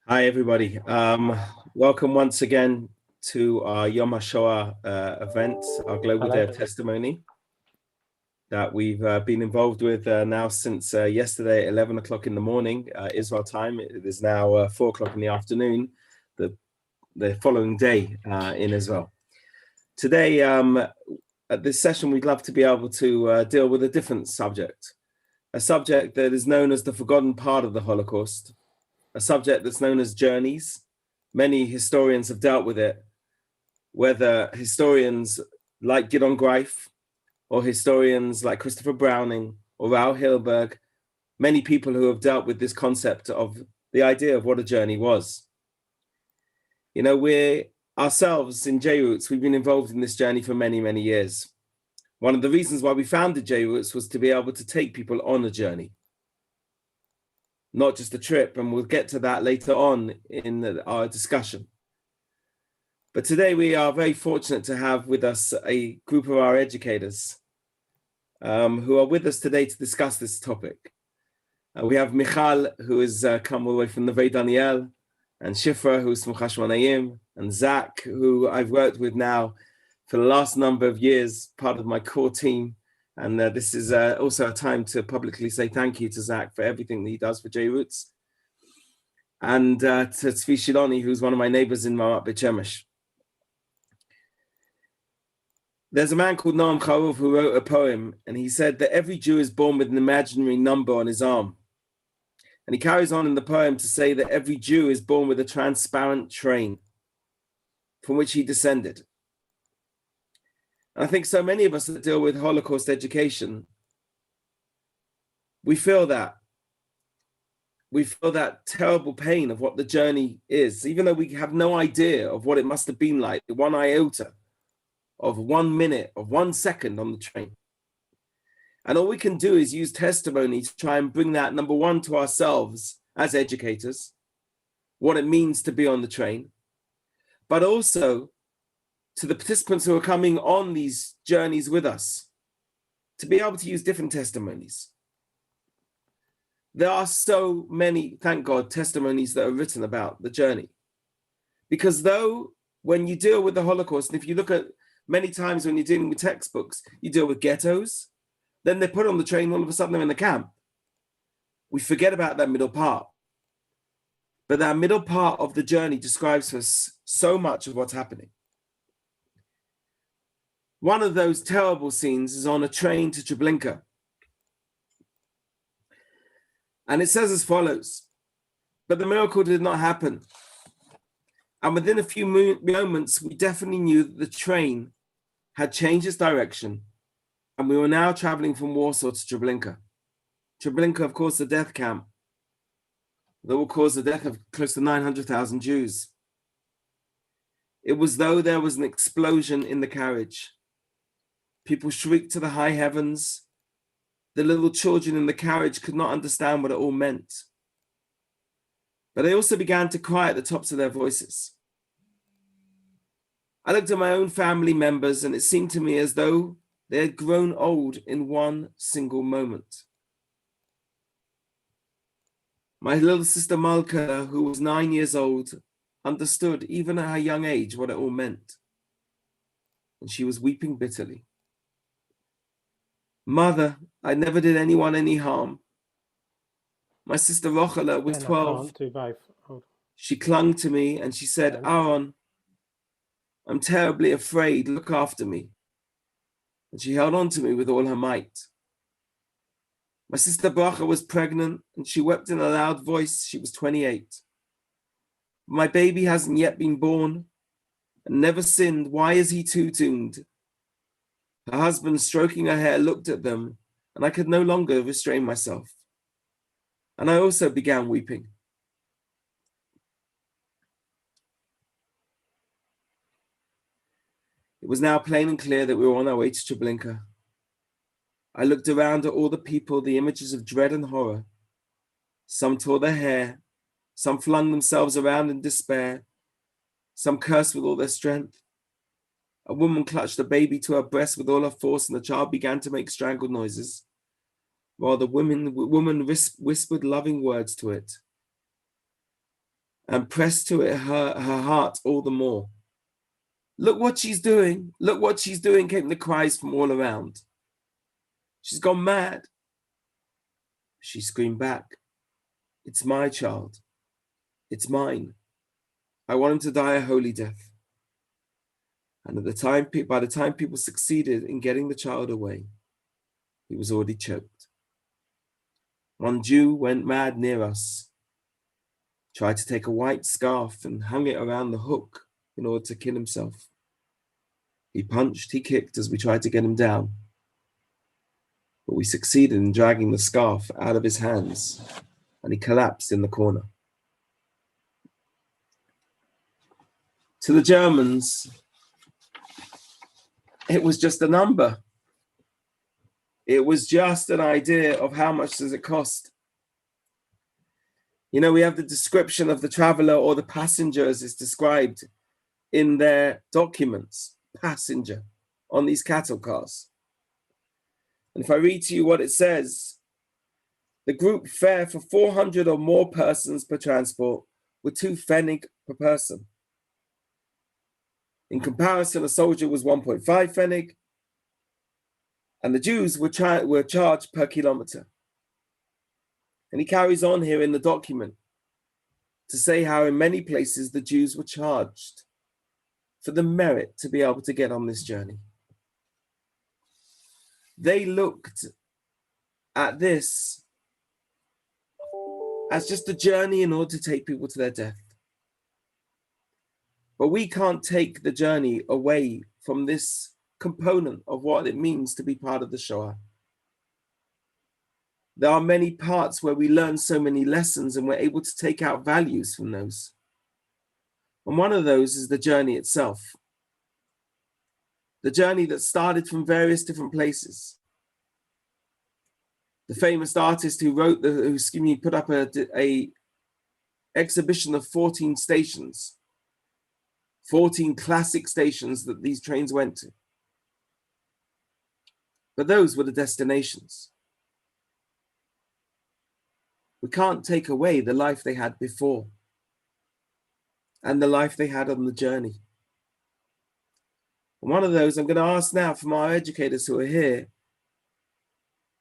Hi, everybody. Welcome once again to our Yom Hashoah event, our Global Day of Testimony that we've been involved with now since yesterday at 11 o'clock in the morning, Israel time. It is now 4 o'clock in the afternoon, the following day in Israel. Today, at this session, we'd love to be able to deal with a different subject, a subject that is known as the forgotten part of the Holocaust, a subject that's known as journeys. Many historians have dealt with it, whether historians like Gideon Greif or historians like Christopher Browning or Raoul Hilberg, many people who have dealt with this concept of the idea of what a journey was. You know, we're ourselves in JRoots, we've been involved in this journey for many, many years. One of the reasons why we founded JRoots was to be able to take people on a journey, not just a trip, and we'll get to that later on in our discussion. But today we are very fortunate to have with us a group of our educators who are with us today to discuss this topic. We have Michal, who has come all the way from Neve Daniel, and Shifra, who's from Hashoah, and Zach, who I've worked with now for the last number of years, part of my core team. And this is also a time to publicly say thank you to Zach for everything that he does for JRoots. And to Tzvi Shiloni, who's one of my neighbors in Marat Beit Shemesh. There's a man called Noam Charov who wrote a poem, and he said that every Jew is born with an imaginary number on his arm. And he carries on in the poem to say that every Jew is born with a transparent train from which he descended. And I think so many of us that deal with Holocaust education, we feel that. We feel that terrible pain of what the journey is, even though we have no idea of what it must have been like, one iota of 1 minute, of 1 second on the train. And all we can do is use testimony to try and bring that, number one, to ourselves as educators, what it means to be on the train, but also to the participants who are coming on these journeys with us, to be able to use different testimonies. There are so many, thank God, testimonies that are written about the journey. Because though when you deal with the Holocaust, and if you look at many times when you're dealing with textbooks, you deal with ghettos, then they're put on the train, all of a sudden they're in the camp. We forget about that middle part. But that middle part of the journey describes for us so much of what's happening. One of those terrible scenes is on a train to Treblinka. And it says as follows: but the miracle did not happen. And within a few moments, we definitely knew that the train had changed its direction, and we were now traveling from Warsaw to Treblinka. Treblinka, of course, the death camp that will cause the death of close to 900,000 Jews. It was though there was an explosion in the carriage. People shrieked to the high heavens. The little children in the carriage could not understand what it all meant. But they also began to cry at the tops of their voices. I looked at my own family members, and it seemed to me as though they had grown old in one single moment. My little sister Malka, who was 9 years old, understood even at her young age what it all meant. And she was weeping bitterly. Mother, I never did anyone any harm. My sister Rochela was 12. She clung to me and she said, Aaron, I'm terribly afraid, look after me. And she held on to me with all her might. My sister Bracha was pregnant and she wept in a loud voice. She was 28. My baby hasn't yet been born and never sinned. Why is he too doomed? Her husband, stroking her hair, looked at them, and I could no longer restrain myself. And I also began weeping. It was now plain and clear that we were on our way to Treblinka. I looked around at all the people, the images of dread and horror. Some tore their hair, some flung themselves around in despair, some cursed with all their strength. A woman clutched a baby to her breast with all her force, and the child began to make strangled noises, while the woman whispered loving words to it. and pressed to it her heart all the more. Look what she's doing. Look what she's doing, came the cries from all around. She's gone mad. She screamed back, it's my child. It's mine. I want him to die a holy death. And by the time people succeeded in getting the child away, he was already choked. One Jew went mad near us, tried to take a white scarf and hung it around the hook in order to kill himself. He punched, he kicked as we tried to get him down, but we succeeded in dragging the scarf out of his hands, and he collapsed in the corner. To the Germans, it was just a number. It was just an idea of how much does it cost. You know, we have the description of the traveler or the passenger as it's described in their documents, passenger, on these cattle cars. And if I read to you what it says, the group fare for 400 or more persons per transport with 2 pfennig per person. In comparison, a soldier was 1.5 pfennig, and the Jews were charged per kilometer. And he carries on here in the document to say how in many places the Jews were charged for the merit to be able to get on this journey. They looked at this as just a journey in order to take people to their death. But we can't take the journey away from this component of what it means to be part of the Shoah. There are many parts where we learn so many lessons and we're able to take out values from those. And one of those is the journey itself. The journey that started from various different places. The famous artist who put up a exhibition of 14 stations, 14 classic stations that these trains went to. But those were the destinations. We can't take away the life they had before and the life they had on the journey. And one of those I'm going to ask now from our educators who are here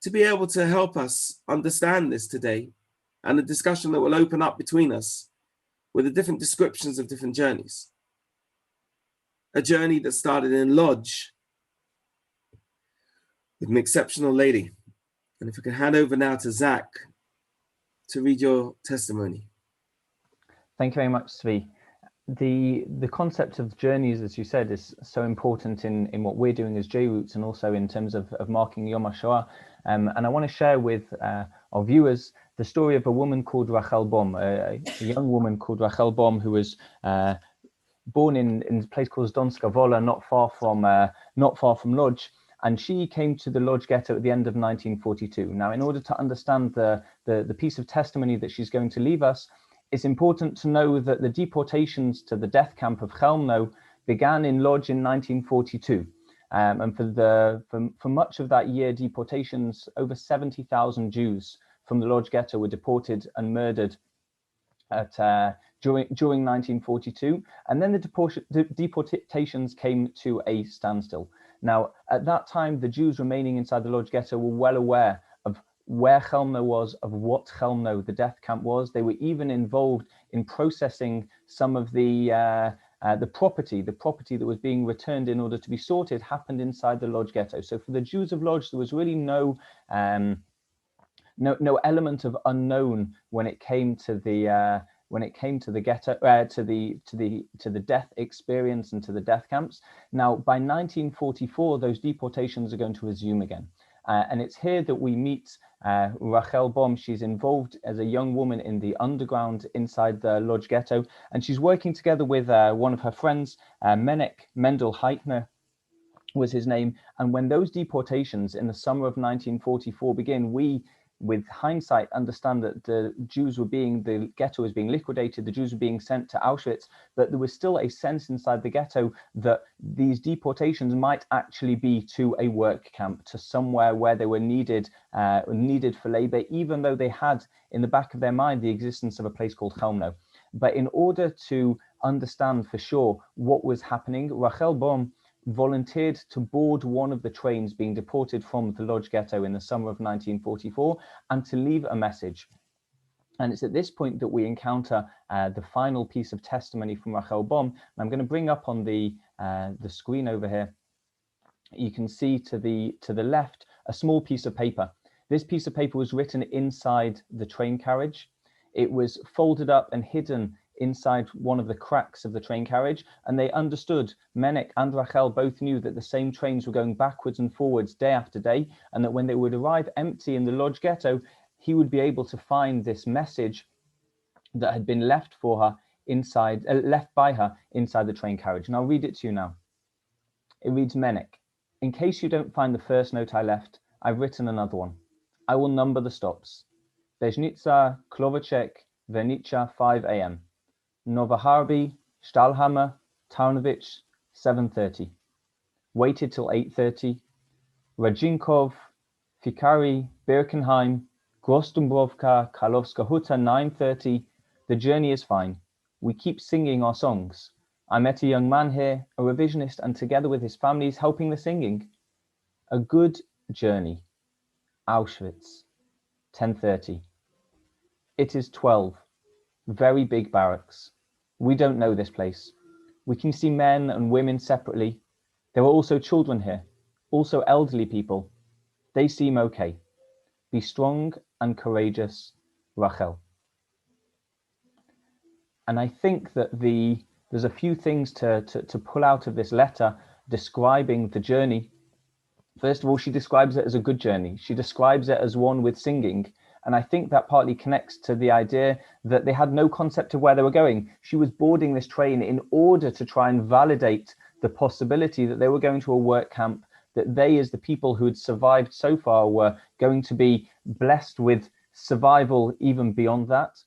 to be able to help us understand this today, and a discussion that will open up between us with the different descriptions of different journeys. A journey that started in Lodz with an exceptional lady. And if I can hand over now to Zach to read your testimony. Thank you very much, Zvi. The concept of journeys, as you said, is so important in what we're doing as JRoots, and also in terms of marking Yom HaShoah. And I want to share with our viewers the story of a woman called Rachel Bom, a young woman called Rachel Bom, who was born in a place called Zdonska Wola, not far from Lodz. And she came to the Lodz ghetto at the end of 1942. Now, in order to understand the piece of testimony that she's going to leave us, it's important to know that the deportations to the death camp of Chelmno began in Lodz in 1942. And for much of that year, deportations, over 70,000 Jews from the Lodz ghetto were deported and murdered during 1942. And then the deportations came to a standstill. Now, at that time, the Jews remaining inside the Lodz ghetto were well aware of where Chelmno was, of what Chelmno, the death camp, was. They were even involved in processing some of the property that was being returned in order to be sorted happened inside the Lodz ghetto. So for the Jews of Lodz, there was really no element of unknown when it came to the ghetto, to the death experience and to the death camps. Now, by 1944, those deportations are going to resume again. And it's here that we meet Rachel Bom. She's involved as a young woman in the underground inside the Lodz ghetto, and she's working together with one of her friends, Menek Mendel Heitner was his name. And when those deportations in the summer of 1944 begin, we, with hindsight, understand that the ghetto was being liquidated, the Jews were being sent to Auschwitz, but there was still a sense inside the ghetto that these deportations might actually be to a work camp, to somewhere where they were needed for labor, even though they had in the back of their mind the existence of a place called Chelmno. But in order to understand for sure what was happening, Rachel Bom volunteered to board one of the trains being deported from the Lodz ghetto in the summer of 1944 and to leave a message. And it's at this point that we encounter the final piece of testimony from Rachel Bom. And I'm going to bring up on the screen over here. You can see to the left a small piece of paper. This piece of paper was written inside the train carriage. It was folded up and hidden inside one of the cracks of the train carriage, and they understood, Menek and Rachel both knew that the same trains were going backwards and forwards day after day, and that when they would arrive empty in the Lodz ghetto, he would be able to find this message that had been left for her inside, left by her inside the train carriage. And I'll read it to you now. It reads, Menek, in case you don't find the first note I left, I've written another one. I will number the stops. Beznica, Klovaček, Vernica, 5 a.m. Novoharby, Stahlhammer, Tarnovic, 7:30. Waited till 8:30. Rajinkov, Fikari, Birkenheim, Grossdombrovka, Karlovska Huta, 9:30. The journey is fine. We keep singing our songs. I met a young man here, a revisionist, and together with his family is helping the singing. A good journey. Auschwitz, 10:30. It is 12. Very big barracks. We don't know this place. We can see men and women separately. There are also children here, also elderly people. They seem okay. Be strong and courageous, Rachel. And I think that there's a few things to pull out of this letter describing the journey. First of all, she describes it as a good journey. She describes it as one with singing. And I think that partly connects to the idea that they had no concept of where they were going. She was boarding this train in order to try and validate the possibility that they were going to a work camp, that they, as the people who had survived so far, were going to be blessed with survival even beyond that.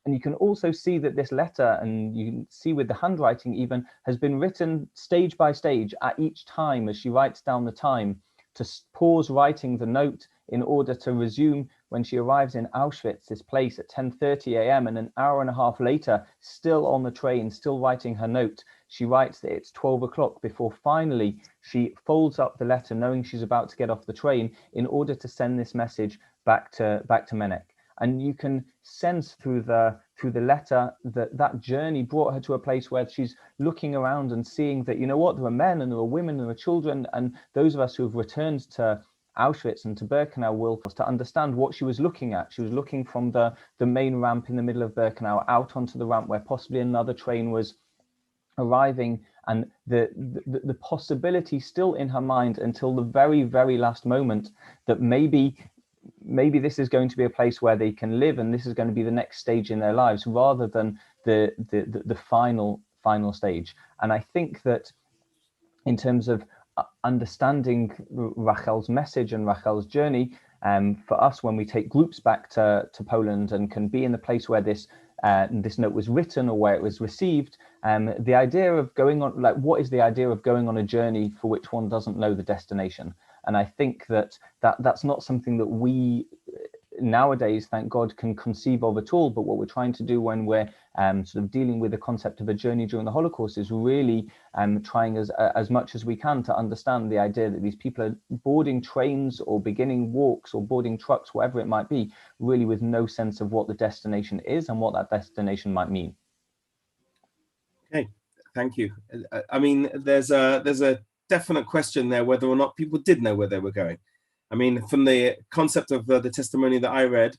And you can also see that this letter, and you can see with the handwriting even, has been written stage by stage at each time as she writes down the time, to pause writing the note in order to resume when she arrives in Auschwitz, this place, at 10:30 a.m. and an hour and a half later, still on the train, still writing her note. She writes that it's 12 o'clock before finally she folds up the letter, knowing she's about to get off the train, in order to send this message back to Menek. And you can sense through the letter that journey brought her to a place where she's looking around and seeing that, you know what, there are men and there are women and there are children, and those of us who have returned to Auschwitz and to Birkenau will to understand what she was looking at. She was looking from the main ramp in the middle of Birkenau out onto the ramp where possibly another train was arriving, and the possibility still in her mind until the very, very last moment that maybe this is going to be a place where they can live, and this is going to be the next stage in their lives rather than the final stage. And I think that in terms of understanding Rachel's message and Rachel's journey, for us, when we take groups back to Poland and can be in the place where this note was written or where it was received, the idea of going on, like, what is the idea of going on a journey for which one doesn't know the destination? And I think that's not something that we nowadays, thank God, can conceive of at all. But what we're trying to do when we're sort of dealing with the concept of a journey during the Holocaust is really trying as much as we can to understand the idea that these people are boarding trains or beginning walks or boarding trucks, whatever it might be, really with no sense of what the destination is and what that destination might mean. Okay, thank you. I mean, there's a definite question there whether or not people did know where they were going. I mean, from the concept of the testimony that I read,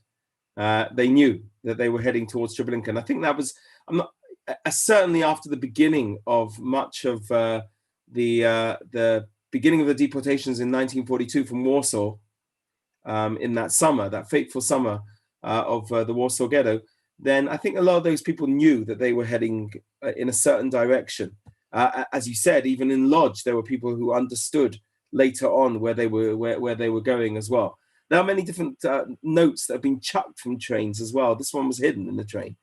they knew that they were heading towards Treblinka. And I think that was, certainly after the beginning of much of the beginning of the deportations in 1942 from Warsaw, in that summer, that fateful summer of the Warsaw Ghetto, then I think a lot of those people knew that they were heading in a certain direction. As you said, even in Lodz, there were people who understood later on where they were going as well. There are many different notes that have been chucked from trains as well. This one was hidden in the train,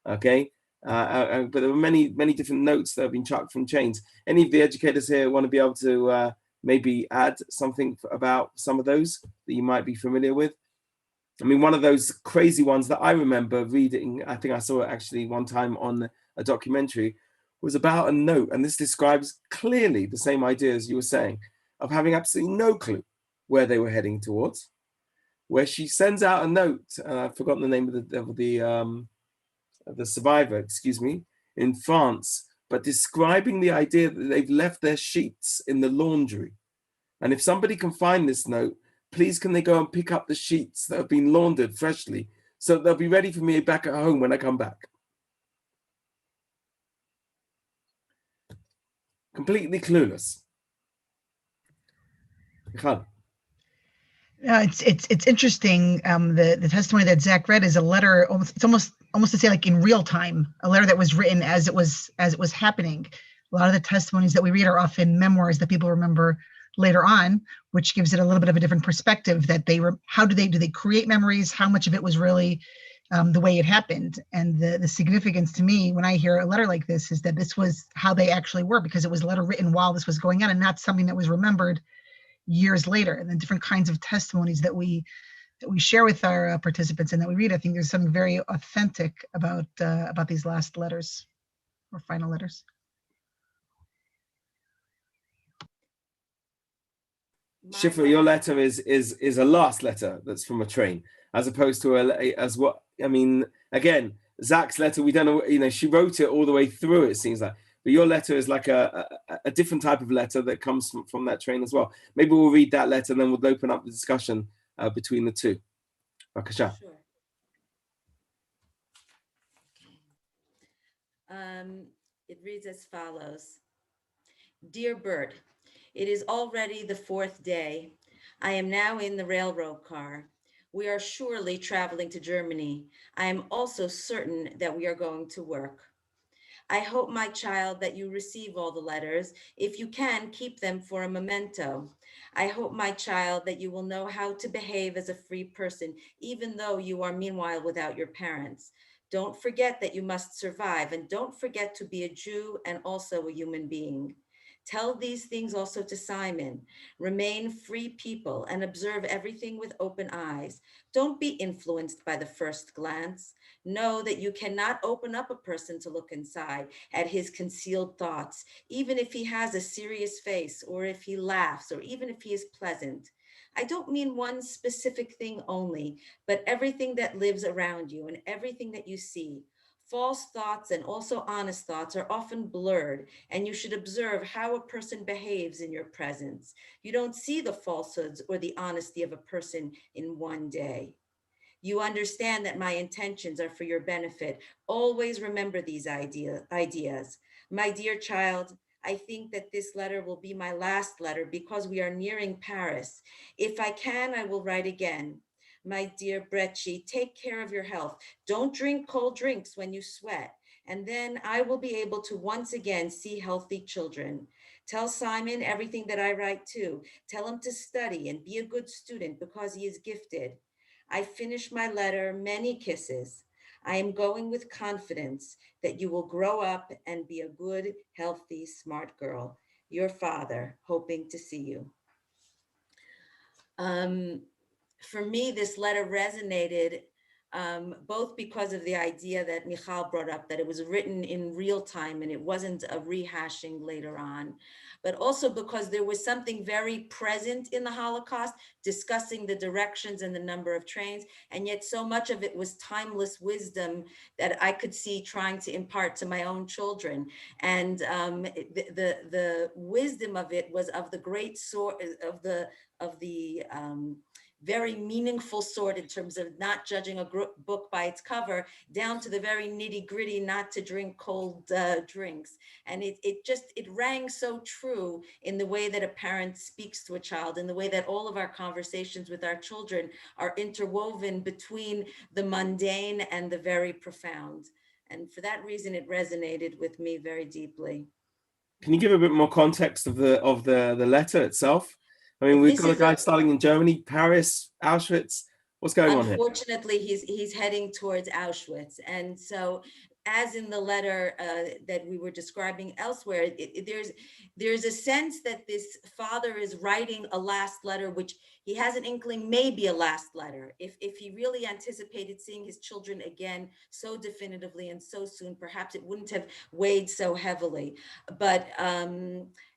okay? But there were many different notes that have been chucked from trains. Any of the educators here want to be able to maybe add something about some of those that you might be familiar with? I mean, one of those crazy ones that I remember reading, I think I saw it actually one time on a documentary, was about a note. And this describes clearly the same idea as you were saying, of having absolutely no clue where they were heading towards, where she sends out a note, and I've forgotten the name of the survivor, excuse me, in France, but describing the idea that they've left their sheets in the laundry. And if somebody can find this note, please can they go and pick up the sheets that have been laundered freshly so they'll be ready for me back at home when I come back. Completely clueless. It's interesting. The testimony that Zach read is a letter. It's almost to say like in real time, a letter that was written as it was happening. A lot of the testimonies that we read are often memoirs that people remember later on, which gives it a little bit of a different perspective. That how do they create memories? How much of it was really the way it happened? And the significance to me when I hear a letter like this is that this was how they actually were, because it was a letter written while this was going on and not something that was remembered years later. And the different kinds of testimonies that we share with our participants and that we read, I think there's something very authentic about these last letters or final letters. Shifra, your letter is a last letter that's from a train, as opposed to again, Zach's letter, we don't know, she wrote it all the way through, it seems like. But your letter is like a different type of letter that comes from that train as well. Maybe we'll read that letter and then we'll open up the discussion between the two. Bakasha. Sure. It reads as follows. Dear Bert, it is already the 4th day. I am now in the railroad car. We are surely traveling to Germany. I am also certain that we are going to work. I hope, my child, that you receive all the letters. If you can, keep them for a memento. I hope, my child, that you will know how to behave as a free person, even though you are meanwhile without your parents. Don't forget that you must survive, and don't forget to be a Jew and also a human being. Tell these things also to Simon. Remain free people and observe everything with open eyes. Don't be influenced by the first glance. Know that you cannot open up a person to look inside at his concealed thoughts, even if he has a serious face, or if he laughs, or even if he is pleasant. I don't mean one specific thing only, but everything that lives around you and everything that you see. False thoughts and also honest thoughts are often blurred, and you should observe how a person behaves in your presence. You don't see the falsehoods or the honesty of a person in one day. You understand that my intentions are for your benefit. Always remember these ideas. My dear child, I think that this letter will be my last letter because we are nearing Paris. If I can, I will write again. My dear Brecci, take care of your health. Don't drink cold drinks when you sweat. And then I will be able to once again see healthy children. Tell Simon everything that I write too. Tell him to study and be a good student because he is gifted. I finish my letter, many kisses. I am going with confidence that you will grow up and be a good, healthy, smart girl. Your father, hoping to see you. For me, this letter resonated both because of the idea that Michal brought up, that it was written in real time and it wasn't a rehashing later on, but also because there was something very present in the Holocaust, discussing the directions and the number of trains, and yet so much of it was timeless wisdom that I could see trying to impart to my own children. And the wisdom of it was of the great sort of the very meaningful sort, in terms of not judging a book by its cover, down to the very nitty gritty, not to drink cold drinks. And it rang so true in the way that a parent speaks to a child, in the way that all of our conversations with our children are interwoven between the mundane and the very profound. And for that reason, it resonated with me very deeply. Can you give a bit more context of the letter itself? I mean, we've got a guy starting in Germany, Paris, Auschwitz. What's going on here? Unfortunately, he's heading towards Auschwitz. And so as in the letter that we were describing elsewhere, there's a sense that this father is writing a last letter, which he has an inkling may be a last letter. If he really anticipated seeing his children again so definitively and so soon, perhaps it wouldn't have weighed so heavily. But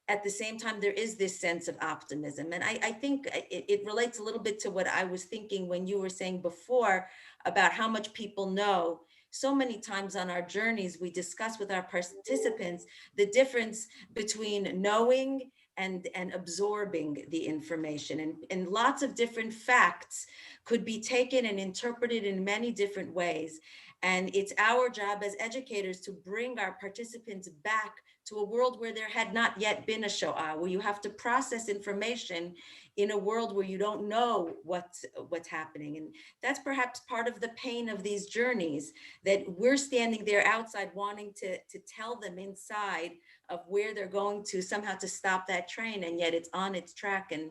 at the same time, there is this sense of optimism. And I think it relates a little bit to what I was thinking when you were saying before about how much people know. So many times on our journeys, we discuss with our participants the difference between knowing and absorbing the information. And lots of different facts could be taken and interpreted in many different ways. And it's our job as educators to bring our participants back to a world where there had not yet been a Shoah, where you have to process information in a world where you don't know what's happening. And that's perhaps part of the pain of these journeys, that we're standing there outside wanting to tell them inside of where they're going to somehow to stop that train, and yet it's on its track and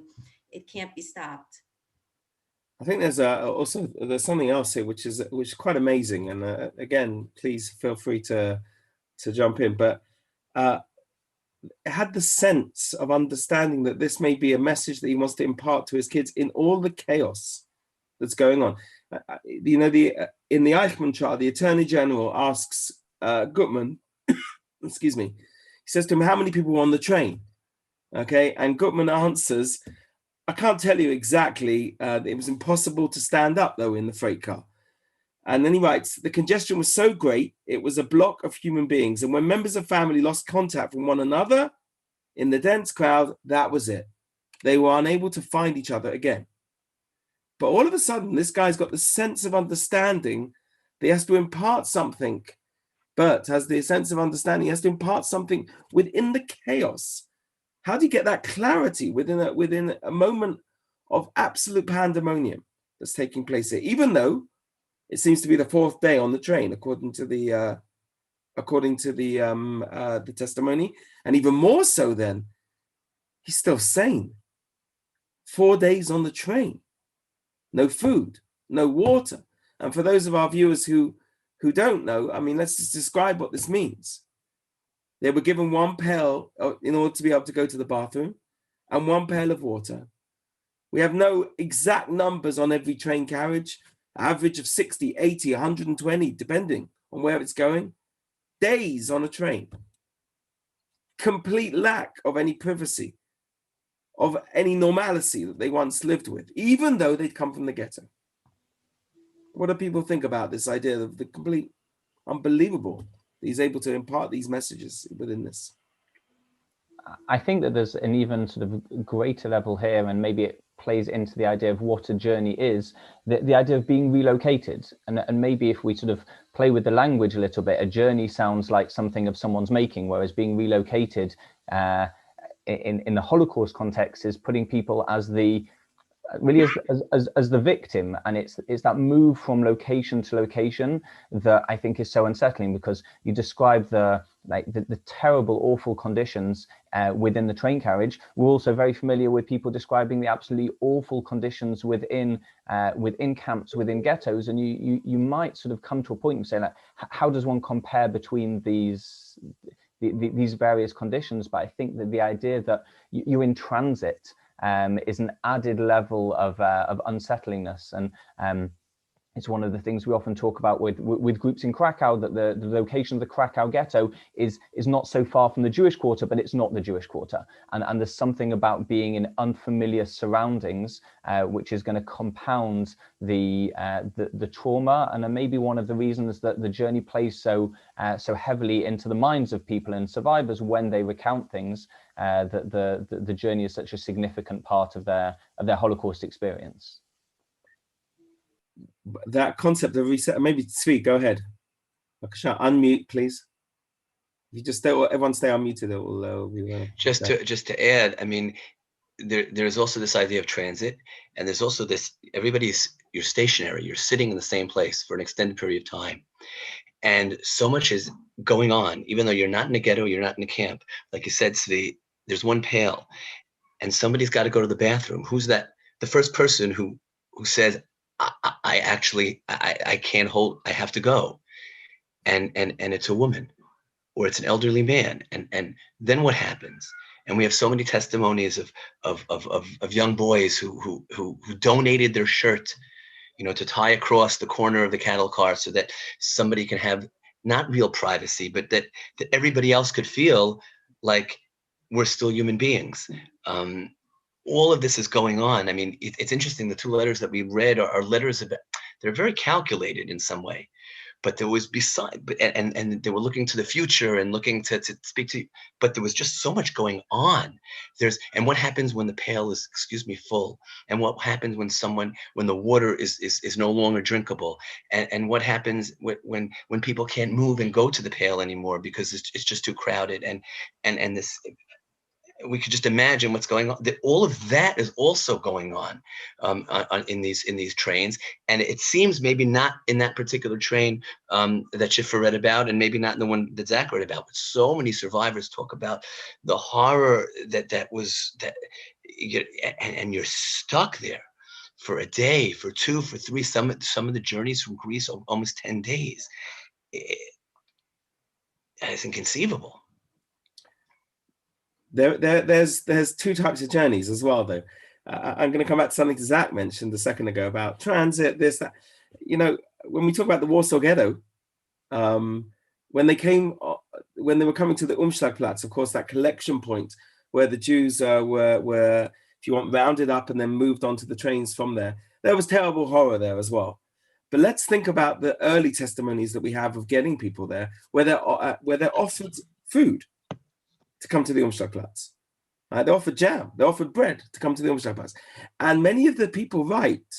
it can't be stopped. I think there's also there's something else here which is quite amazing, and again, please feel free to jump in. But it had the sense of understanding that this may be a message that he wants to impart to his kids in all the chaos that's going on. You know, in the Eichmann trial, the Attorney General asks Gutmann, excuse me, he says to him, "How many people were on the train?" Okay, and Gutmann answers, "I can't tell you exactly. It was impossible to stand up, though, in the freight car." And then he writes, "The congestion was so great, it was a block of human beings. And when members of family lost contact from one another in the dense crowd, that was it. They were unable to find each other again." But all of a sudden, this guy's got the sense of understanding that he has to impart something. Bert has the sense of understanding. He has to impart something within the chaos. How do you get that clarity within a moment of absolute pandemonium that's taking place here? Even though it seems to be the fourth day on the train, according to the testimony, and even more so, then he's still sane. 4 days on the train, no food, no water, and for those of our viewers who don't know, I mean, let's just describe what this means. They were given one pail in order to be able to go to the bathroom, and one pail of water. We have no exact numbers on every train carriage. Average of 60, 80, 120, depending on where it's going. Days on a train. Complete lack of any privacy, of any normalcy that they once lived with, even though they'd come from the ghetto. What do people think about this idea of the complete unbelievable that he's able to impart these messages within this? I think that there's an even sort of greater level here, and maybe it plays into the idea of what a journey is, the idea of being relocated. And maybe if we sort of play with the language a little bit, a journey sounds like something of someone's making, whereas being relocated in the Holocaust context is putting people as the really as the victim, and it's that move from location to location that I think is so unsettling, because you describe the terrible, awful conditions within the train carriage. We're also very familiar with people describing the absolutely awful conditions within camps, within ghettos, and you might sort of come to a point and say, like, how does one compare between these various conditions? But I think that the idea that you're in transit is an added level of unsettlingness, and it's one of the things we often talk about with groups in Krakow, that the location of the Krakow ghetto is not so far from the Jewish quarter, but it's not the Jewish quarter, and there's something about being in unfamiliar surroundings which is going to compound the trauma, and then maybe one of the reasons that the journey plays so heavily into the minds of people and survivors when they recount things. That the journey is such a significant part of their Holocaust experience. That concept of reset, maybe Tzvi, go ahead. Unmute, please. If you just stay, everyone stay unmuted. It will just to add. I mean, there's also this idea of transit, and there's also this: you're stationary. You're sitting in the same place for an extended period of time, and so much is going on. Even though you're not in a ghetto, you're not in a camp. Like you said, Tzvi, there's one pail, and somebody's got to go to the bathroom. Who's that? The first person who says, I can't hold, I have to go. and it's a woman, or it's an elderly man, and then what happens? And we have so many testimonies of young boys who donated their shirt, you know, to tie across the corner of the cattle car so that somebody can have not real privacy, but that everybody else could feel like we're still human beings. All of this is going on. I mean, it's interesting. The two letters that we read are letters about, they're very calculated in some way, but there was and they were looking to the future and looking to speak to, but there was just so much going on. And what happens when the pail is, excuse me, full? And what happens when the water is no longer drinkable? And what happens when people can't move and go to the pail anymore because it's just too crowded? And this, we could just imagine what's going on. All of that is also going on, in these trains. And it seems maybe not in that particular train that Schiffer read about, and maybe not in the one that Zach read about. But so many survivors talk about the horror that was that, and you're stuck there for a day, for two, for three. Some of the journeys from Greece almost 10 days. It's inconceivable. There's two types of journeys as well, though. I'm going to come back to something Zach mentioned a second ago about transit, this, that. You know, when we talk about the Warsaw Ghetto, when they were coming to the Umschlagplatz, of course, that collection point where the Jews were, if you want, rounded up and then moved onto the trains from there. There was terrible horror there as well. But let's think about the early testimonies that we have of getting people there, where they're offered food to come to the Umschlagplatz. They offered jam, they offered bread to come to the Umschlagplatz. And many of the people write,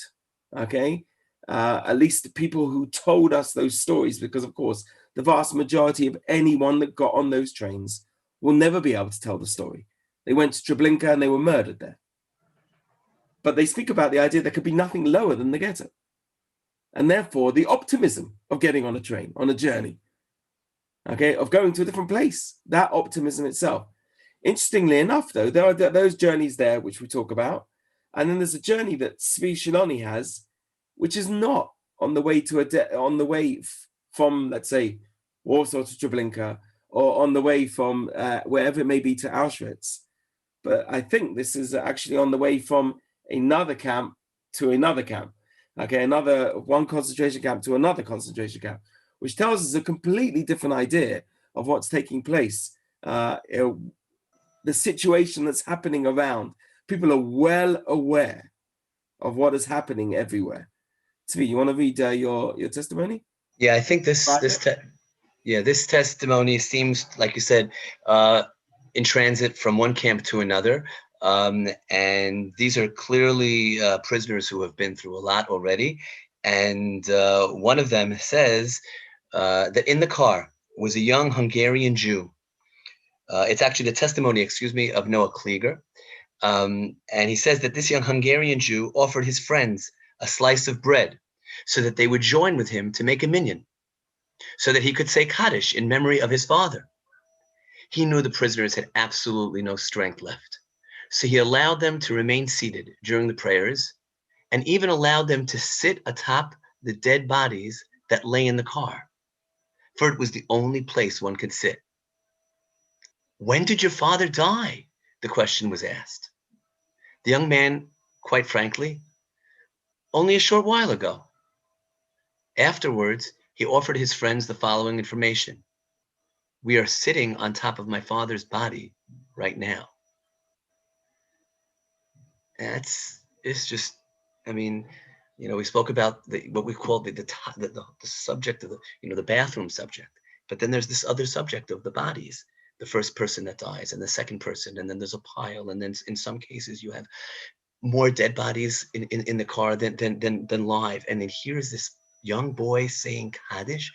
okay, at least the people who told us those stories, because of course, the vast majority of anyone that got on those trains will never be able to tell the story. They went to Treblinka and they were murdered there. But they speak about the idea there could be nothing lower than the ghetto. And therefore, the optimism of getting on a train, on a journey, okay, of going to a different place, that optimism itself. Interestingly enough, though, there are those journeys there which we talk about, and then there's a journey that Tzvi Shiloni has, which is not on the way from, let's say, Warsaw to Treblinka, or on the way from wherever it may be to Auschwitz. But I think this is actually on the way from another camp to another camp, okay, one concentration camp to another concentration camp, which tells us a completely different idea of what's taking place. The situation that's happening around. People are well aware of what is happening everywhere. Tzvi, you want to read your testimony? Yeah, I think this testimony seems, like you said, in transit from one camp to another. And these are clearly prisoners who have been through a lot already. And one of them says that in the car was a young Hungarian Jew. It's actually the testimony, of Noah Klieger. And he says that this young Hungarian Jew offered his friends a slice of bread so that they would join with him to make a minyan, so that he could say Kaddish in memory of his father. He knew the prisoners had absolutely no strength left, so he allowed them to remain seated during the prayers, and even allowed them to sit atop the dead bodies that lay in the car, for it was the only place one could sit. "When did your father die?" the question was asked. The young man, quite frankly, "Only a short while ago." Afterwards, he offered his friends the following information: "We are sitting on top of my father's body right now." It's just, I mean, we spoke about what we call the subject of the bathroom subject, but then there's this other subject of the bodies. The first person that dies, and the second person, and then there's a pile, and then in some cases you have more dead bodies in the car than live. And then here's this young boy saying Kaddish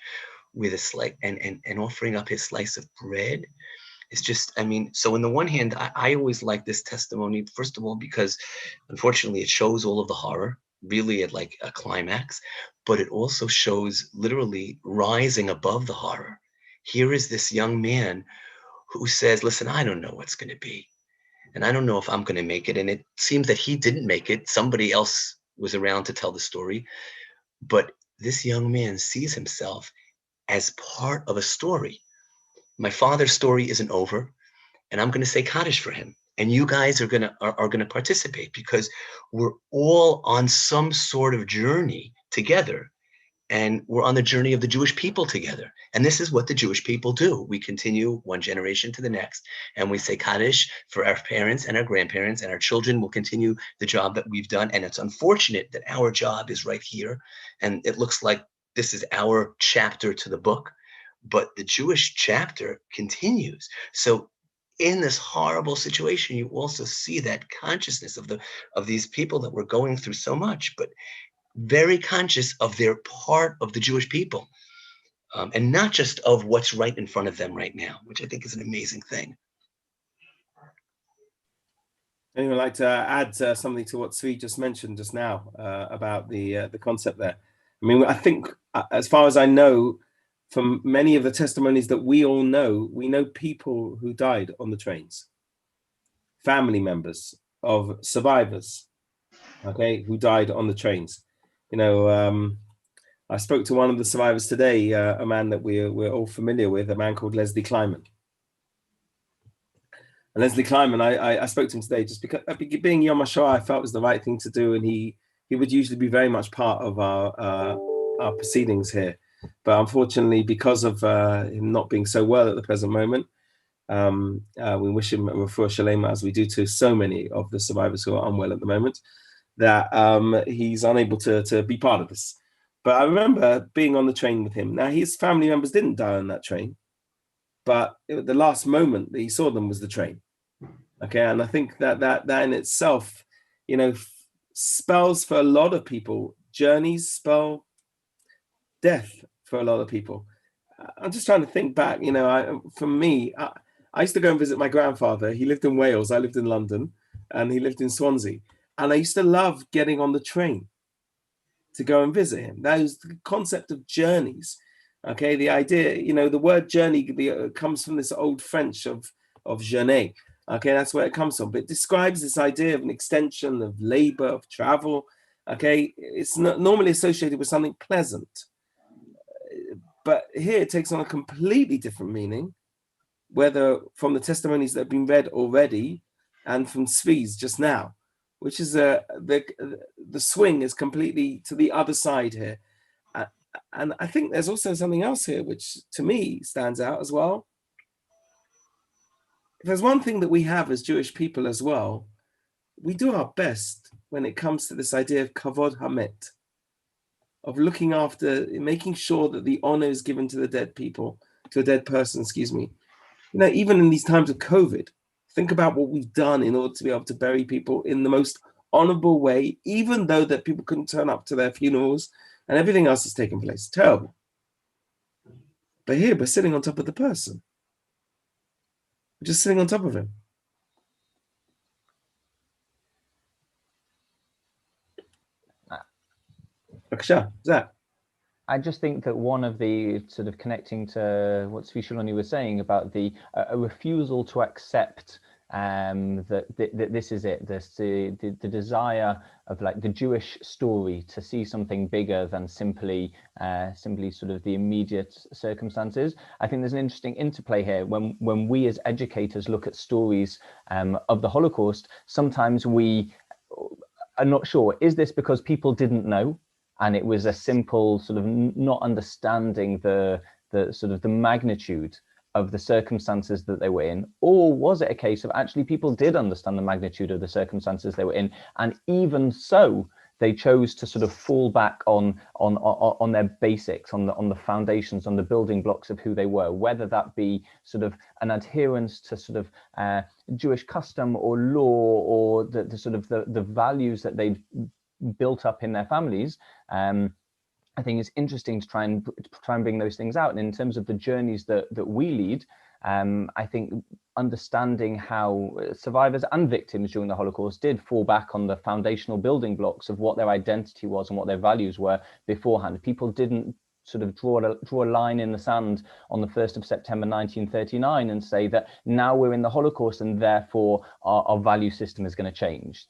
with a slice and offering up his slice of bread. It's just, so on the one hand, I always like this testimony, first of all, because unfortunately it shows all of the horror, really at like a climax, but it also shows literally rising above the horror. Here is this young man who says, "Listen, I don't know what's going to be, and I don't know if I'm going to make it." And it seems that he didn't make it. Somebody else was around to tell the story. But this young man sees himself as part of a story. My father's story isn't over, and I'm going to say Kaddish for him. And you guys are going to participate, because we're all on some sort of journey together. And we're on the journey of the Jewish people together. And this is what the Jewish people do. We continue one generation to the next, and we say Kaddish for our parents and our grandparents, and our children will continue the job that we've done. And it's unfortunate that our job is right here. And it looks like this is our chapter to the book, but the Jewish chapter continues. So in this horrible situation, you also see that consciousness of these people that were going through so much, but very conscious of their part of the Jewish people, and not just of what's right in front of them right now, which I think is an amazing thing. Anyone like to add something to what Tzvi just mentioned just now about the concept there? I mean, I think, as far as I know, from many of the testimonies that we all know, we know people who died on the trains, family members of survivors, okay, who died on the trains. You know, I spoke to one of the survivors today, a man that we're all familiar with, a man called Leslie Kleiman. And Leslie Kleiman, I spoke to him today just because, being Yom HaShoah, I felt was the right thing to do, and he would usually be very much part of our proceedings here. But unfortunately, because of him not being so well at the present moment, we wish him a refuah shalema, as we do to so many of the survivors who are unwell at the moment, that he's unable to be part of this. But I remember being on the train with him. Now, his family members didn't die on that train, but the last moment that he saw them was the train. Okay, and I think that in itself, you know, spells for a lot of people. Journeys spell death for a lot of people. I'm just trying to think back. You know, for me, I used to go and visit my grandfather. He lived in Wales. I lived in London, and he lived in Swansea. And I used to love getting on the train to go and visit him. That was the concept of journeys. Okay, the idea, you know, the word journey comes from this old French of journée. Okay, that's where it comes from. But it describes this idea of an extension of labor, of travel. Okay, it's not normally associated with something pleasant. But here it takes on a completely different meaning, whether from the testimonies that have been read already and from Tzvi's just now, which is the swing is completely to the other side here. And I think there's also something else here, which to me stands out as well. If there's one thing that we have as Jewish people as well, we do our best when it comes to this idea of kavod hamet, of looking after, making sure that the honor is given to the dead people, to a dead person, excuse me. You know, even in these times of COVID, think about what we've done in order to be able to bury people in the most honorable way, even though that people couldn't turn up to their funerals and everything else has taken place. Terrible. But here we're sitting on top of the person. We're just sitting on top of him. Zach. I just think that one of the sort of connecting to what Tzvi Shaloni was saying about the a refusal to accept that this is it, the desire of like the Jewish story to see something bigger than simply sort of the immediate circumstances. I think there's an interesting interplay here when we as educators look at stories of the Holocaust. Sometimes we are not sure, is this because people didn't know and it was a simple sort of not understanding the sort of the magnitude of the circumstances that they were in, or was it a case of actually people did understand the magnitude of the circumstances they were in, and even so they chose to sort of fall back on their basics, on the foundations, on the building blocks of who they were, whether that be sort of an adherence to sort of Jewish custom or law, or the sort of the values that they'd built up in their families. I think it's interesting to try and bring those things out. And in terms of the journeys that we lead, I think understanding how survivors and victims during the Holocaust did fall back on the foundational building blocks of what their identity was and what their values were beforehand. People didn't sort of draw a line in the sand on the 1st of September 1939 and say that now we're in the Holocaust and therefore our value system is going to change.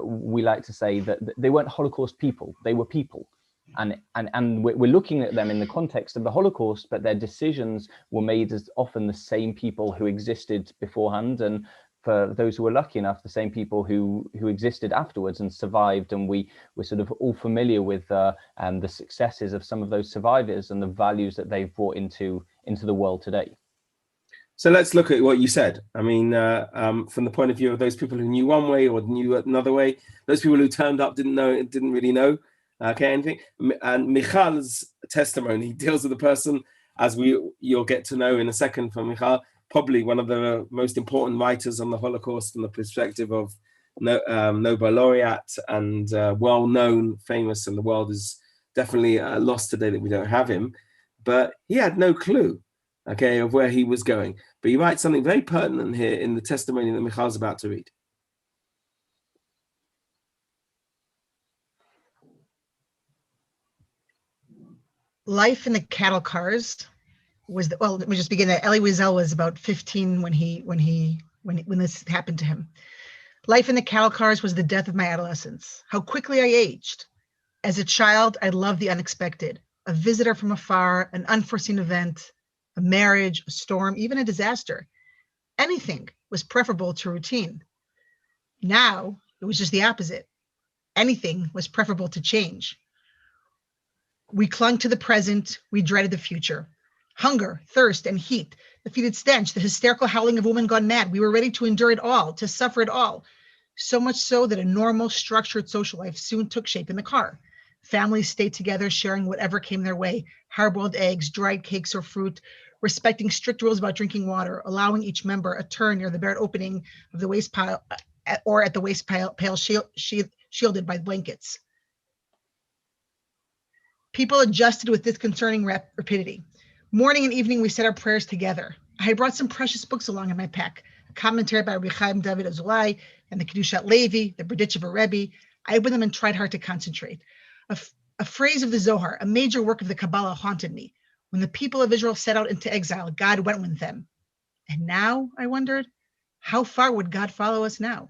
We like to say that they weren't Holocaust people, they were people. And we're looking at them in the context of the Holocaust, but their decisions were made as often the same people who existed beforehand, and for those who were lucky enough, the same people who existed afterwards and survived. And we're sort of all familiar with the successes of some of those survivors and the values that they've brought into the world today. So let's look at what you said. I mean, from the point of view of those people who knew one way or knew another way, those people who turned up didn't really know. Okay, anything. And Michal's testimony deals with the person, as you'll get to know in a second from Michal, probably one of the most important writers on the Holocaust from the perspective of Nobel laureate and well-known, famous, and the world is definitely lost today that we don't have him. But he had no clue, okay, of where he was going. But he writes something very pertinent here in the testimony that Michal's about to read. Life in the cattle cars was let me just begin that. Elie Wiesel was about 15 when this happened to him. Life in the cattle cars was the death of my adolescence. How quickly I aged. As a child, I loved the unexpected. A visitor from afar, an unforeseen event, a marriage, a storm, even a disaster. Anything was preferable to routine. Now, it was just the opposite. Anything was preferable to change. We clung to the present, we dreaded the future. Hunger, thirst, and heat, the fetid stench, the hysterical howling of a woman gone mad. We were ready to endure it all, to suffer it all. So much so that a normal, structured social life soon took shape in the car. Families stayed together, sharing whatever came their way, hard-boiled eggs, dried cakes or fruit, respecting strict rules about drinking water, allowing each member a turn near the bare opening of the waste pile or at the waste pile shielded by blankets. People adjusted with disconcerting rapidity. Morning and evening, we said our prayers together. I had brought some precious books along in my pack, a commentary by Rabbi Chaim David Azulai and the Kedushat Levi, the Berditchever Rebbe. I opened them and tried hard to concentrate. A phrase of the Zohar, a major work of the Kabbalah, haunted me. When the people of Israel set out into exile, God went with them. And now, I wondered, how far would God follow us now?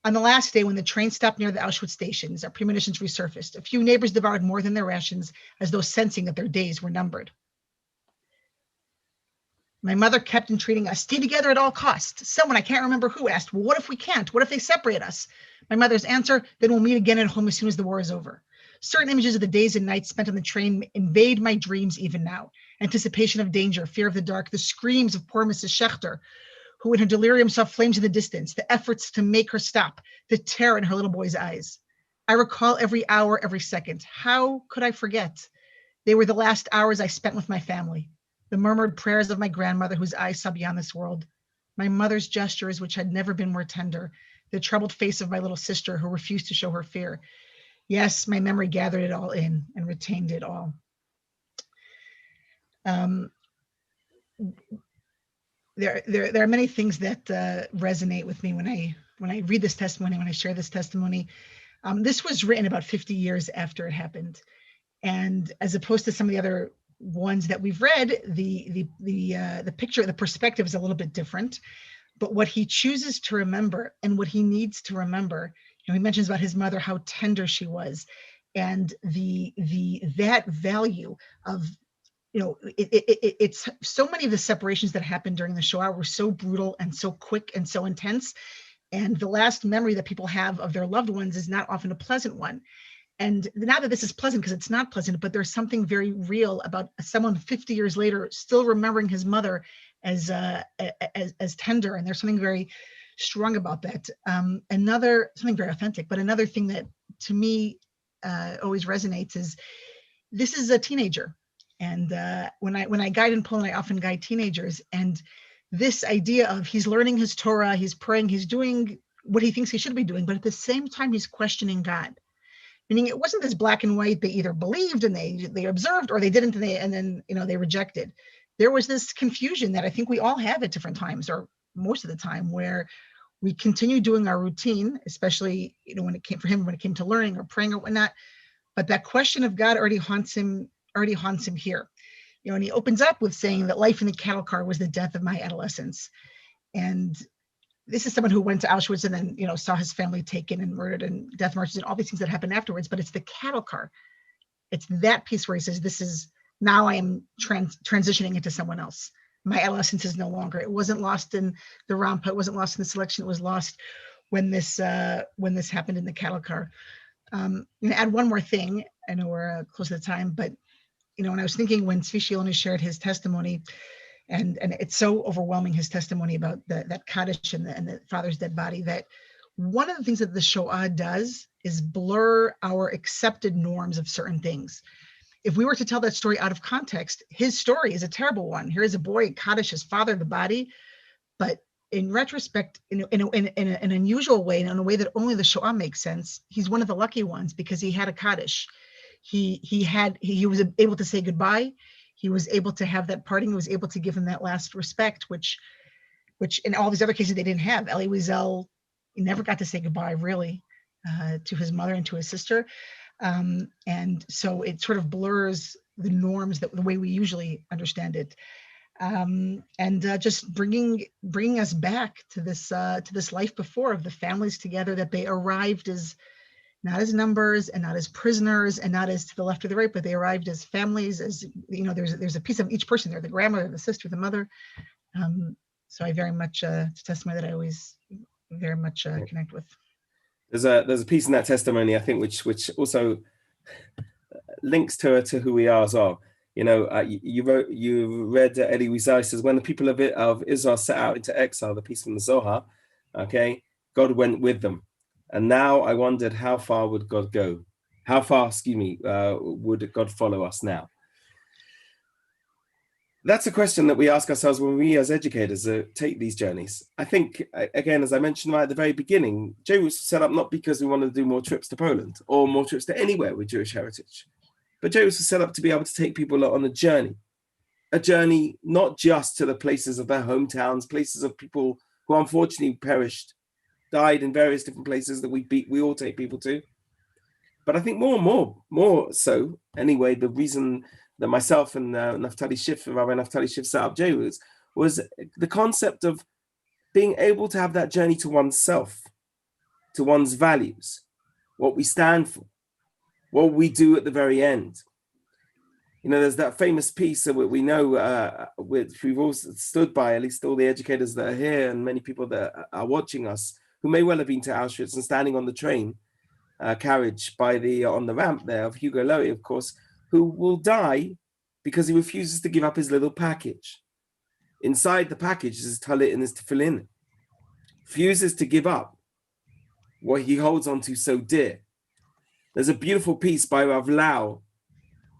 On the last day, when the train stopped near the Auschwitz stations, our premonitions resurfaced. A few neighbors devoured more than their rations, as though sensing that their days were numbered. My mother kept entreating us, stay together at all costs. Someone, I can't remember who, asked, well, what if we can't? What if they separate us? My mother's answer, then we'll meet again at home as soon as the war is over. Certain images of the days and nights spent on the train invade my dreams even now. Anticipation of danger, fear of the dark, the screams of poor Mrs. Schechter, who in her delirium saw flames in the distance, the efforts to make her stop, the terror in her little boy's eyes. I recall every hour, every second. How could I forget? They were the last hours I spent with my family. The murmured prayers of my grandmother, whose eyes saw beyond this world. My mother's gestures, which had never been more tender. The troubled face of my little sister, who refused to show her fear. Yes, my memory gathered it all in and retained it all. There are many things that resonate with me when I read this testimony, when I share this testimony. This was written about 50 years after it happened, and as opposed to some of the other ones that we've read, the picture, the perspective is a little bit different. But what he chooses to remember and what he needs to remember, he mentions about his mother, how tender she was, and that value of, it's so many of the separations that happened during the Shoah were so brutal and so quick and so intense. And the last memory that people have of their loved ones is not often a pleasant one. And not that this is pleasant, because it's not pleasant, but there's something very real about someone 50 years later still remembering his mother as tender. And there's something very strong about that. Something very authentic, but another thing that to me always resonates is this is a teenager. And when I guide in Poland, I often guide teenagers. And this idea of he's learning his Torah, he's praying, he's doing what he thinks he should be doing, but at the same time, he's questioning God. Meaning it wasn't this black and white, they either believed and they observed, or they didn't, and then they rejected. There was this confusion that I think we all have at different times, or most of the time, where we continue doing our routine, especially when it came to learning or praying or whatnot. But that question of God already haunts him here. And he opens up with saying that life in the cattle car was the death of my adolescence. And this is someone who went to Auschwitz and then, saw his family taken and murdered and death marches and all these things that happened afterwards, but it's the cattle car. It's that piece where he says, this is, now I am transitioning into someone else. My adolescence is no longer, it wasn't lost in the Rampa, it wasn't lost in the selection, it was lost when this happened in the cattle car. I'm gonna add one more thing. I know we're close to the time, but when I was thinking, when Tzvi Shiloni shared his testimony, and it's so overwhelming, his testimony about that Kaddish and the father's dead body, that one of the things that the Shoah does is blur our accepted norms of certain things. If we were to tell that story out of context, his story is a terrible one. Here is a boy, Kaddish, his father, the body, but in retrospect, in an unusual way, and in a way that only the Shoah makes sense, he's one of the lucky ones because he had a Kaddish. He was able to say goodbye. He was able to have that parting. He was able to give him that last respect, which in all these other cases they didn't have. Elie Wiesel, he never got to say goodbye really to his mother and to his sister, and so it sort of blurs the norms, that the way we usually understand it. And just bringing us back to this life before, of the families together, that they arrived as not as numbers and not as prisoners and not as to the left or the right, but they arrived as families, as there's a piece of each person there, the grandmother, the sister, the mother. So I very much, it's a testimony that I always very much connect with. There's a piece in that testimony, I think, which also links to who we are as well. You read Elie Wiesel says, when the people of Israel set out into exile, the piece from the Zohar, okay, God went with them. And now I wondered, how far would God go? How far, would God follow us now? That's a question that we ask ourselves when we as educators take these journeys. I think, again, as I mentioned right at the very beginning, JRoots was set up not because we wanted to do more trips to Poland or more trips to anywhere with Jewish heritage, but JRoots was set up to be able to take people on a journey not just to the places of their hometowns, places of people who unfortunately perished, died in various different places that we all take people to. But I think more so, anyway, the reason that myself and Rabbi Naftali Schiff set up JRoots was the concept of being able to have that journey to oneself, to one's values, what we stand for, what we do at the very end. There's that famous piece that we know, which we've all stood by, at least all the educators that are here and many people that are watching us, who may well have been to Auschwitz and standing on the train carriage on the ramp there of Hugo Lowy, of course, who will die because he refuses to give up his little package. Inside the package is his talit and his tefillin. Refuses to give up what he holds on to so dear. There's a beautiful piece by Rav Lau,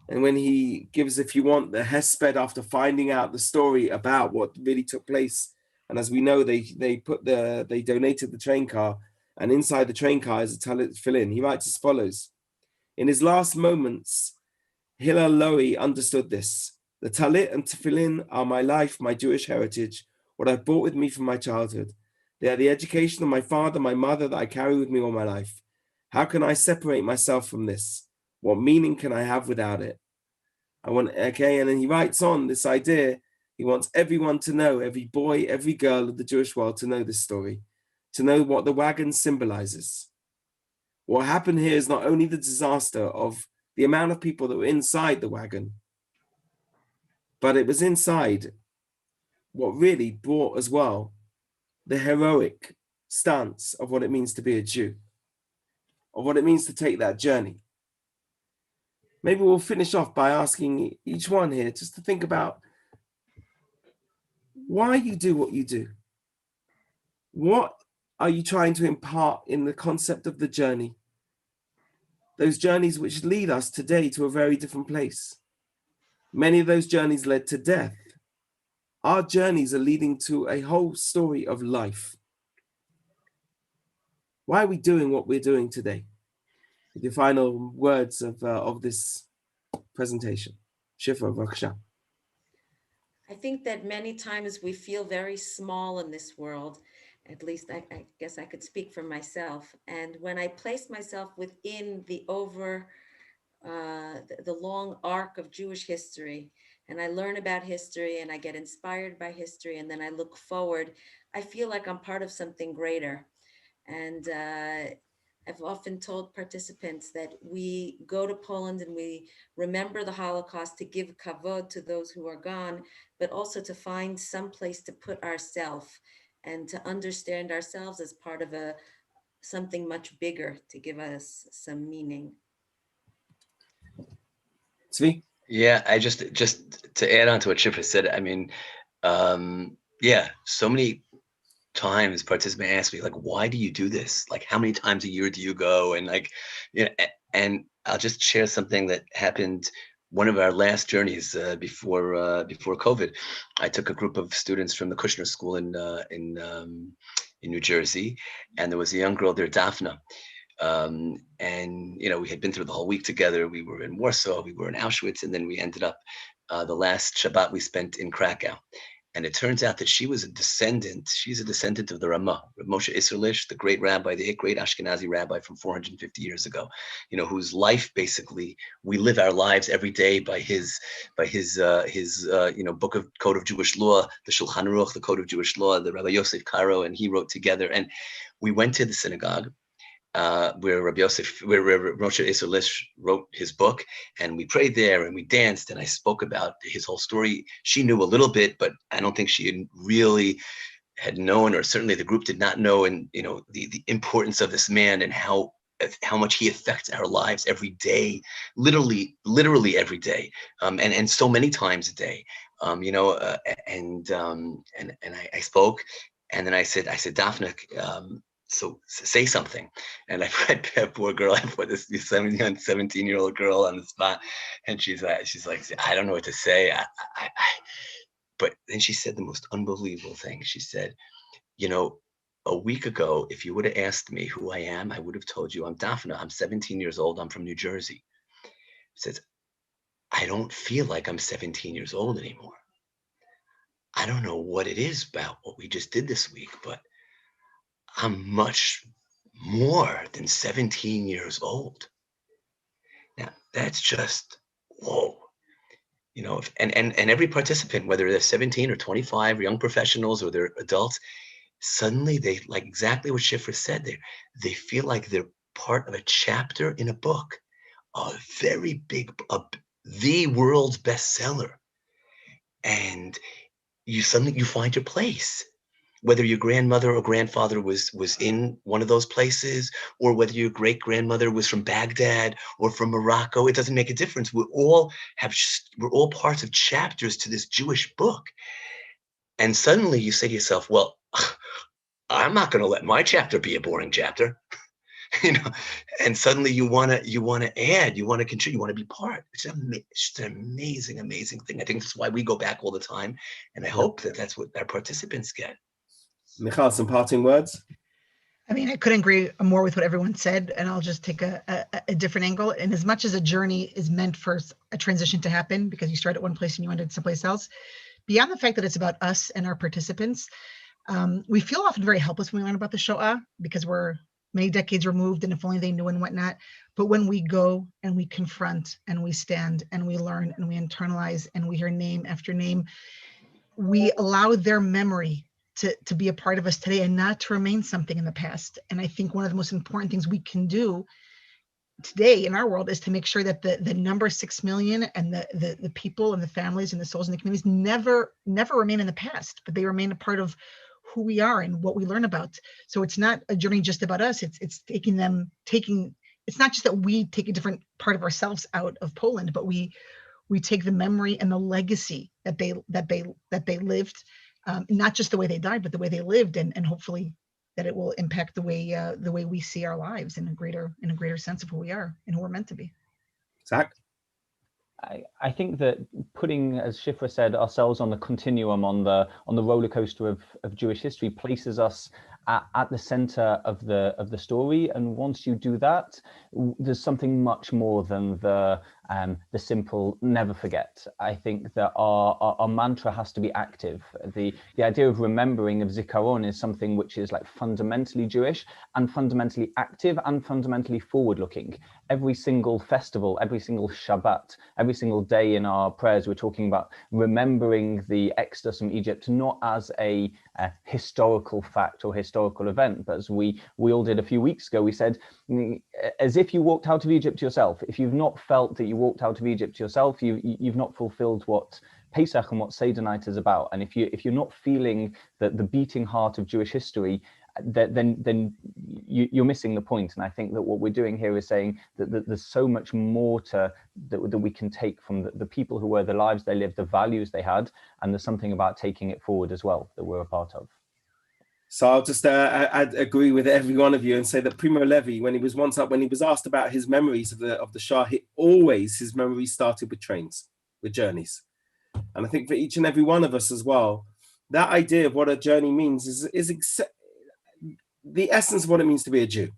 and when he gives, if you want, the hesped after finding out the story about what really took place. And as we know, they donated the train car, and inside the train car is a talit tefillin. He writes as follows: in his last moments, Hillel Lowy understood this. The talit and tefillin are my life, my Jewish heritage, what I've brought with me from my childhood. They are the education of my father, my mother, that I carry with me all my life. How can I separate myself from this? What meaning can I have without it? And then he writes on this idea. He wants everyone to know, every boy, every girl of the Jewish world to know this story, to know what the wagon symbolizes. What happened here is not only the disaster of the amount of people that were inside the wagon, but it was inside what really brought as well the heroic stance of what it means to be a Jew, of what it means to take that journey. Maybe we'll finish off by asking each one here just to think about why you do what you do. What are you trying to impart in the concept of the journey? Those journeys which lead us today to a very different place. Many of those journeys led to death. Our journeys are leading to a whole story of life. Why are we doing what we're doing today? The final words of this presentation. Shifa, Vaksha. I think that many times we feel very small in this world. At least I guess I could speak for myself. And when I place myself within the long arc of Jewish history, and I learn about history and I get inspired by history, and then I look forward, I feel like I'm part of something greater. And I've often told participants that we go to Poland and we remember the Holocaust to give kavod to those who are gone, but also to find some place to put ourselves and to understand ourselves as part of something much bigger to give us some meaning. Zvi? Yeah, I just to add on to what Shifra said, I mean, yeah, so many times participants ask me, like, why do you do this? Like, how many times a year do you go? And like, you know, and I'll just share something that happened one of our last journeys before COVID. I took a group of students from the Kushner School in New Jersey, and there was a young girl there, Daphna. And you know, we had been through the whole week together. We were in Warsaw, we were in Auschwitz, and then we ended up the last Shabbat we spent in Krakow. And it turns out that she's a descendant of the Ramah, Rav Moshe Isserlish, the great rabbi, the great Ashkenazi rabbi from 450 years ago, you know, whose life, basically, we live our lives every day by his you know, book of Code of Jewish Law, the Shulchan Aruch, the Code of Jewish Law, the Rabbi Yosef Karo, and he wrote together. And we went to the synagogue where Rabbi Moshe Isserlish wrote his book, and we prayed there and we danced, and I spoke about his whole story. She knew a little bit, but I don't think she really had known, or certainly the group did not know, and you know, the importance of this man and how much he affects our lives every day, literally every day, and so many times a day, you know, and I spoke, and then I said, Daphne, so say something. And I put that poor girl, I put this 17-year-old girl on the spot, and she's like, I don't know what to say. But then she said the most unbelievable thing. She said, you know, a week ago, if you would have asked me who I am, I would have told you I'm Daphna. I'm 17 years old. I'm from New Jersey. Says, I don't feel like I'm 17 years old anymore. I don't know what it is about what we just did this week, but I'm much more than 17 years old. Now, that's just, whoa. You know, and every participant, whether they're 17 or 25, or young professionals, or they're adults, suddenly they, like exactly what Shifra said there, they feel like they're part of a chapter in a book, a very big, the world's bestseller. And you find your place. Whether your grandmother or grandfather was in one of those places, or whether your great grandmother was from Baghdad or from Morocco, it doesn't make a difference. We're all parts of chapters to this Jewish book. And suddenly you say to yourself, well, I'm not going to let my chapter be a boring chapter. You know, and suddenly you want to add, you want to contribute, you want to be part. It's an amazing thing. I think that's why we go back all the time, and I hope that that's what our participants get. Michal, some parting words? I mean, I couldn't agree more with what everyone said, and I'll just take a different angle. And as much as a journey is meant for a transition to happen, because you start at one place and you end at someplace else, beyond the fact that it's about us and our participants, we feel often very helpless when we learn about the Shoah, because we're many decades removed, and if only they knew and whatnot. But when we go and we confront and we stand and we learn and we internalize and we hear name after name, we allow their memory to be a part of us today and not to remain something in the past. And I think one of the most important things we can do today in our world is to make sure that the number 6 million and the people and the families and the souls in the communities never remain in the past, but they remain a part of who we are and what we learn about. So it's not a journey just about us. It's it's not just that we take a different part of ourselves out of Poland, but we take the memory and the legacy that they lived, not just the way they died, but the way they lived, and hopefully that it will impact the way we see our lives in a greater sense of who we are and who we're meant to be. Zach? I think that putting, as Shifra said, ourselves on the continuum, on the roller coaster of Jewish history, places us at the center of the story. And once you do that, there's something much more than the the simple never forget. I think that our mantra has to be active. The idea of remembering, of zikaron, is something which is like fundamentally Jewish and fundamentally active and fundamentally forward-looking. Every single festival, every single Shabbat, every single day in our prayers, we're talking about remembering the Exodus from Egypt, not as a historical fact or historical event, but as we all did a few weeks ago, we said, as if you walked out of Egypt yourself. If you've not felt that you walked out of Egypt yourself, you've not fulfilled what Pesach and what Seder night is about. And if you're not feeling the beating heart of Jewish history, then you're missing the point. And I think that what we're doing here is saying that there's so much more that we can take from the people who were, the lives they lived, the values they had, and there's something about taking it forward as well that we're a part of. So I'll just I'd agree with every one of you and say that Primo Levi, when he was asked about his memories of the Shoah, his memories started with trains, with journeys. And I think for each and every one of us as well, that idea of what a journey means is the essence of what it means to be a Jew.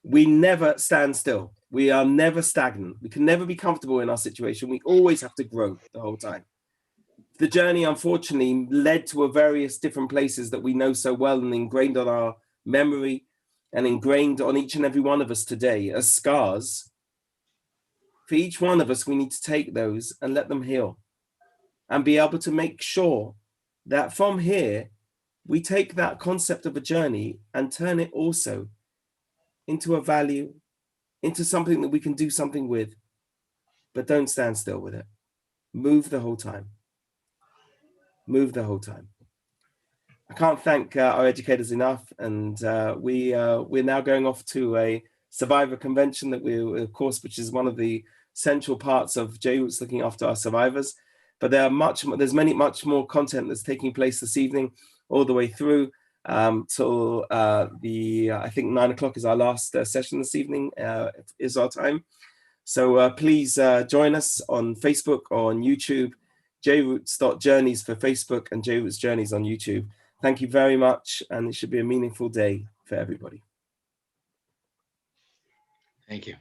We never stand still. We are never stagnant. We can never be comfortable in our situation. We always have to grow the whole time. The journey, unfortunately, led to various different places that we know so well and ingrained on our memory and ingrained on each and every one of us today as scars. For each one of us, we need to take those and let them heal and be able to make sure that from here, we take that concept of a journey and turn it also into a value, into something that we can do something with, but don't stand still with it. Move the whole time. Move the whole time. I can't thank our educators enough, and we're now going off to a survivor convention that which is one of the central parts of JRoots, looking after our survivors. But there's much more content that's taking place this evening, all the way through till I think 9 o'clock is our last session this evening, is our time. So please join us on Facebook or on YouTube, JRoots.journeys for Facebook and JRoots Journeys on YouTube. Thank you very much, and it should be a meaningful day for everybody. Thank you.